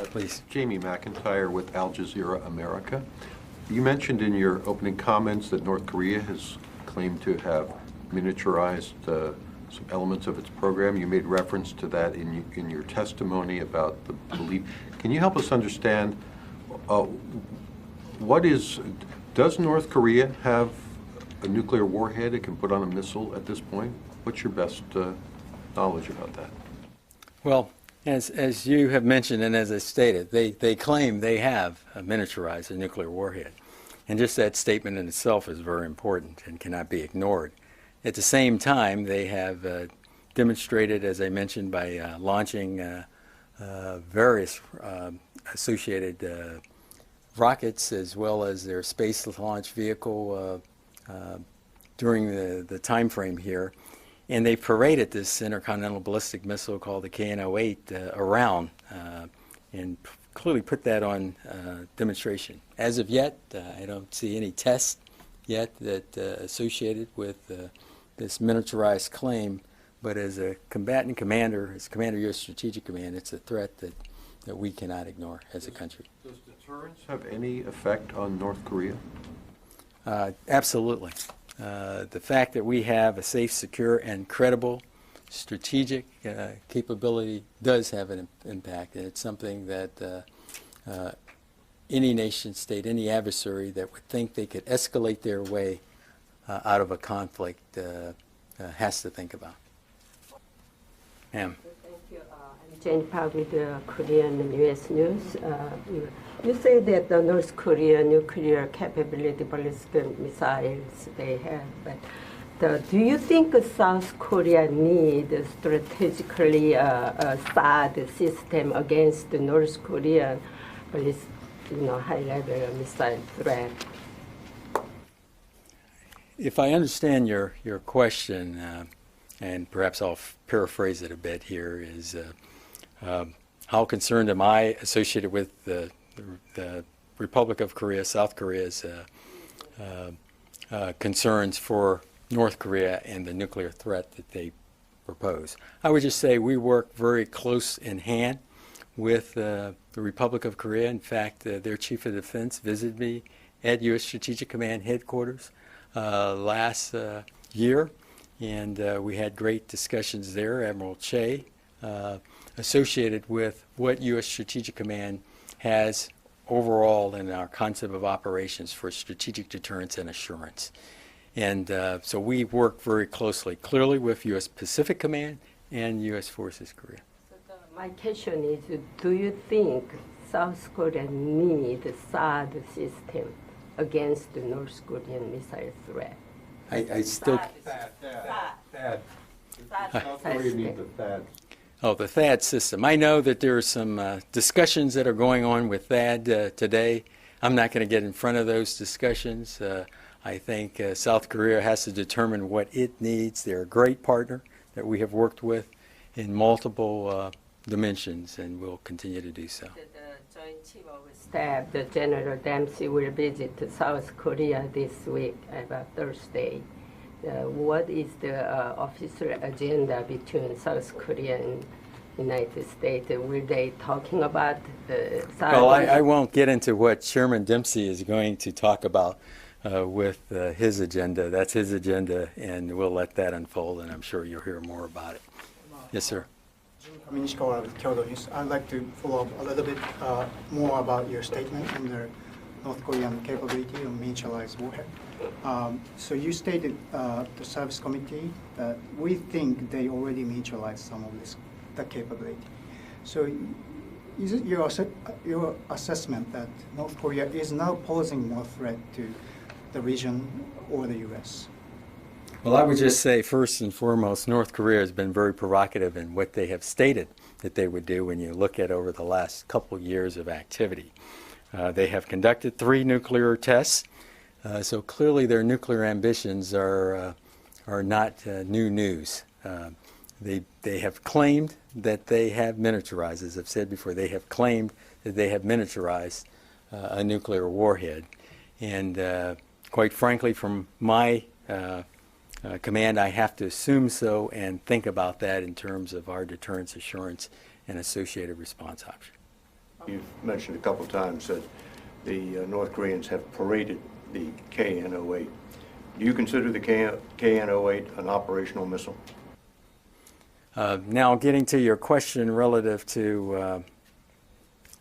Please. Jamie McIntyre with Al Jazeera America. You mentioned in your opening comments that North Korea has claimed to have miniaturized some elements of its program. You made reference to that in your testimony about the belief. Can you help us understand does North Korea have a nuclear warhead it can put on a missile at this point? What's your best knowledge about that? Well, as you have mentioned and as I stated, they claim they have miniaturized a nuclear warhead. And just that statement in itself is very important and cannot be ignored. At the same time, they have demonstrated, as I mentioned, by launching various associated rockets as well as their space launch vehicle during the time frame here. And they paraded this intercontinental ballistic missile called the KN-08 around and clearly put that on demonstration. As of yet, I don't see any tests yet that associated with this miniaturized claim, but as a combatant commander, as commander of U.S. Strategic Command, it's a threat that we cannot ignore as a country. Does deterrence have any effect on North Korea? Absolutely. The fact that we have a safe, secure, and credible strategic capability does have an impact, and it's something that any nation state, any adversary that would think they could escalate their way out of a conflict has to think about. Ma'am. Thank you. I'm Jane Park with the Korean and U.S. News. You say that the North Korea nuclear capability ballistic missiles they have, but do you think South Korea needs strategically a THAAD system against the North Korean high-level missile threat? If I understand your question, and perhaps I'll paraphrase it a bit here, is how concerned am I associated with the Republic of Korea, South Korea's concerns for North Korea and the nuclear threat that they propose? I would just say we work very close in hand with the Republic of Korea. In fact, their Chief of Defense visited me at U.S. Strategic Command headquarters last year, and we had great discussions there, Admiral Che, associated with what U.S. Strategic Command has overall in our concept of operations for strategic deterrence and assurance. And so we work very closely, clearly with U.S. Pacific Command and U.S. Forces Korea. So my question is, do you think South Korea needs a THAAD system against the North Korean missile threat? I still... THAAD. South Korea needs a THAAD. Oh, the THAAD system. I know that there are some discussions that are going on with THAAD today. I'm not going to get in front of those discussions. I think South Korea has to determine what it needs. They're a great partner that we have worked with in multiple dimensions, and will continue to do so. The Joint Chief of Staff, the General Dempsey, will visit South Korea this week, about Thursday. What is the official agenda between South Korea and United States? Will they talking about Well, I won't get into what Chairman Dempsey is going to talk about with his agenda. That's his agenda, and we'll let that unfold, and I'm sure you'll hear more about it. Yes, sir. I'd like to follow up a little bit more about your statement on the North Korean capability of miniaturized warhead. So you stated the service committee that we think they already miniaturized some of the capability. So is it your assessment that North Korea is now posing more threat to the region or the U.S.? Well, I would just say, first and foremost, North Korea has been very provocative in what they have stated that they would do when you look at over the last couple years of activity. They have conducted 3 nuclear tests, so clearly their nuclear ambitions are not new news. They have claimed that they have miniaturized, as I've said before, they have claimed that they have miniaturized a nuclear warhead. And quite frankly, from my command, I have to assume so and think about that in terms of our deterrence assurance and associated response option. You've mentioned a couple of times that the North Koreans have paraded the KN-08. Do you consider the KN-08 an operational missile? Now, getting to your question relative to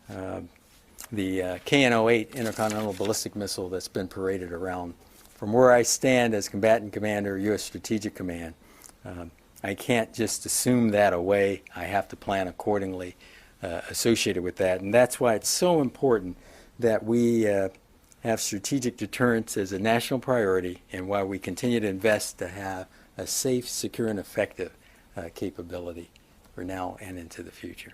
the KN-08 intercontinental ballistic missile that's been paraded around, from where I stand as combatant commander, U.S. Strategic Command, I can't just assume that away. I have to plan accordingly associated with that. And that's why it's so important that we have strategic deterrence as a national priority, and why we continue to invest to have a safe, secure, and effective capability for now and into the future.